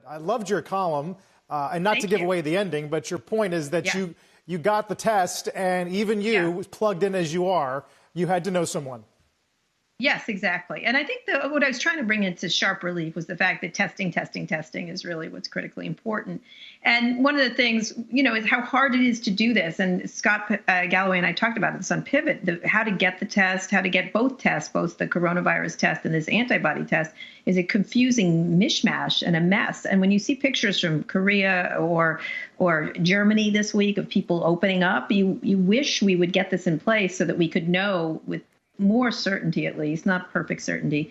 I loved your column, and not to give away the ending, but your point is that you got the test, and even you, plugged in as you are, you had to know someone. Yes, exactly. And I think what I was trying to bring into sharp relief was the fact that testing is really what's critically important. And one of the things, is how hard it is to do this. And Scott Galloway and I talked about this on Pivot, how to get the test, how to get both tests, both the coronavirus test and this antibody test, is a confusing mishmash and a mess. And when you see pictures from Korea or Germany this week of people opening up, you wish we would get this in place so that we could know with more certainty, at least, not perfect certainty,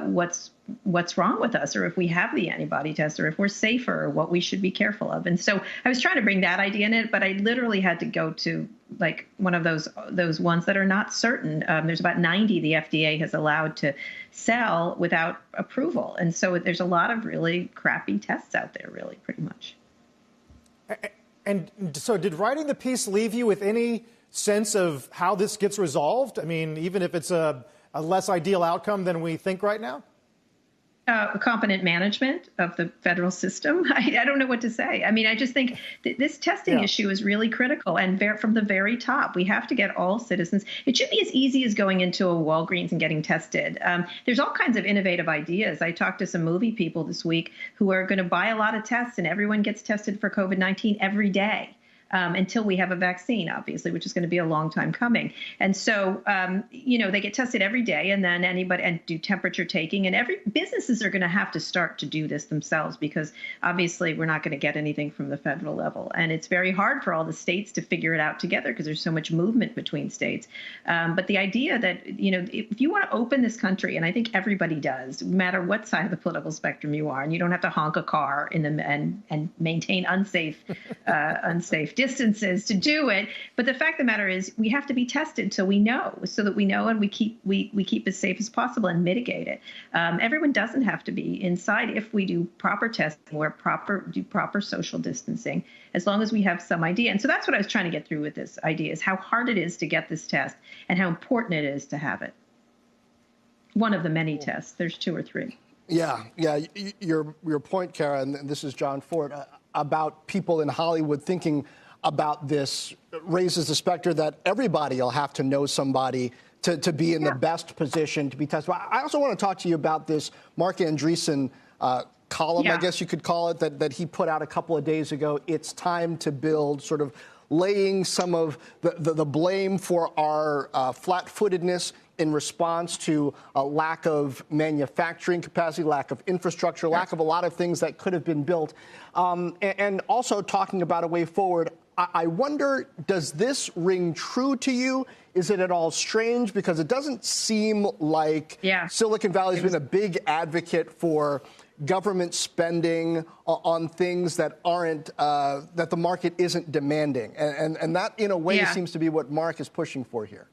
what's wrong with us, or if we have the antibody test, or if we're safer, or what we should be careful of. And so I was trying to bring that idea in it, but I literally had to go to like one of those ones that are not certain. There's about 90 the FDA has allowed to sell without approval. And so there's a lot of really crappy tests out there, really, pretty much. And so did writing the piece leave you with any sense of how this gets resolved? I mean, even if it's a less ideal outcome than we think right now? Competent management of the federal system. I don't know what to say. I mean, I just think this testing issue is really critical. And from the very top, we have to get all citizens. It should be as easy as going into a Walgreens and getting tested. There's all kinds of innovative ideas. I talked to some movie people this week who are going to buy a lot of tests, and everyone gets tested for COVID-19 every day. Until we have a vaccine, obviously, which is going to be a long time coming. And so, they get tested every day, and then and do temperature taking, and businesses are going to have to start to do this themselves, because obviously we're not going to get anything from the federal level. And it's very hard for all the states to figure it out together because there's so much movement between states. But the idea that, if you want to open this country, and I think everybody does, no matter what side of the political spectrum you are, and you don't have to honk a car and maintain unsafe distances to do it. But the fact of the matter is, we have to be tested so that we know and we keep as safe as possible and mitigate it. Everyone doesn't have to be inside if we do proper testing or do proper social distancing, as long as we have some idea. And so that's what I was trying to get through with this idea, is how hard it is to get this test and how important it is to have it. One of the many tests. There's 2 or 3. Yeah. Your point, Kara, and this is John Ford, about people in Hollywood thinking about this raises the specter that everybody will have to know somebody to be in the best position to be tested. I also want to talk to you about this Mark Andreessen column, I guess you could call it, that he put out a couple of days ago. It's time to build, sort of laying some of the blame for our flat-footedness in response to a lack of manufacturing capacity, lack of infrastructure, lack of a lot of things that could have been built, and also talking about a way forward. I wonder, does this ring true to you? Is it at all strange? Because it doesn't seem like Silicon Valley has been a big advocate for government spending on things that aren't, that the market isn't demanding. And that, in a way, seems to be what Mark is pushing for here.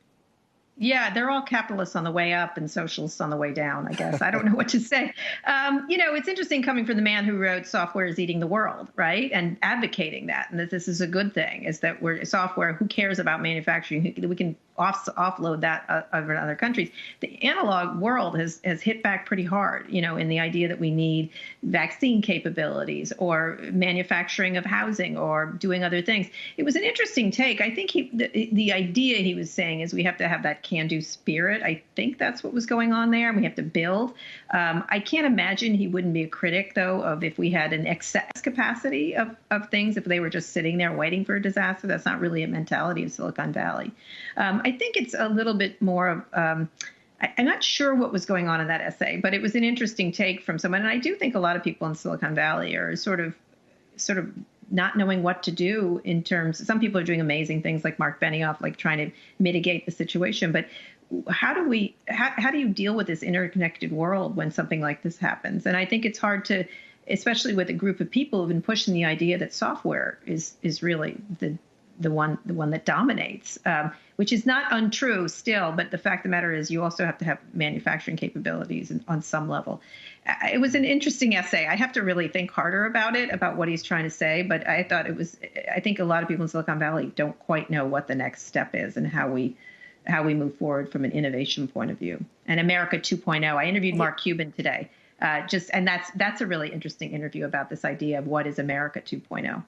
Yeah, they're all capitalists on the way up and socialists on the way down, I guess. I don't know what to say. It's interesting coming from the man who wrote Software is Eating the World, right? And advocating that, and that this is a good thing, is that we're software, who cares about manufacturing? We can offload that over to other countries. The analog world has hit back pretty hard, in the idea that we need vaccine capabilities or manufacturing of housing or doing other things. It was an interesting take. I think the idea he was saying is we have to have that can-do spirit. I think that's what was going on there. We have to build. I can't imagine he wouldn't be a critic, though, of if we had an excess capacity of things, if they were just sitting there waiting for a disaster. That's not really a mentality of Silicon Valley. I think it's a little bit more of, I'm not sure what was going on in that essay, but it was an interesting take from someone. And I do think a lot of people in Silicon Valley are sort of not knowing what to do in terms, some people are doing amazing things like Mark Benioff, like trying to mitigate the situation. But how do you deal with this interconnected world when something like this happens? And I think it's hard to, especially with a group of people who've been pushing the idea that software is really the one that dominates, which is not untrue still. But the fact of the matter is, you also have to have manufacturing capabilities on some level. It was an interesting essay. I have to really think harder about it, about what he's trying to say. But I think a lot of people in Silicon Valley don't quite know what the next step is and how we move forward from an innovation point of view. And America 2.0. I interviewed Mark Cuban today. And that's a really interesting interview about this idea of what is America 2.0.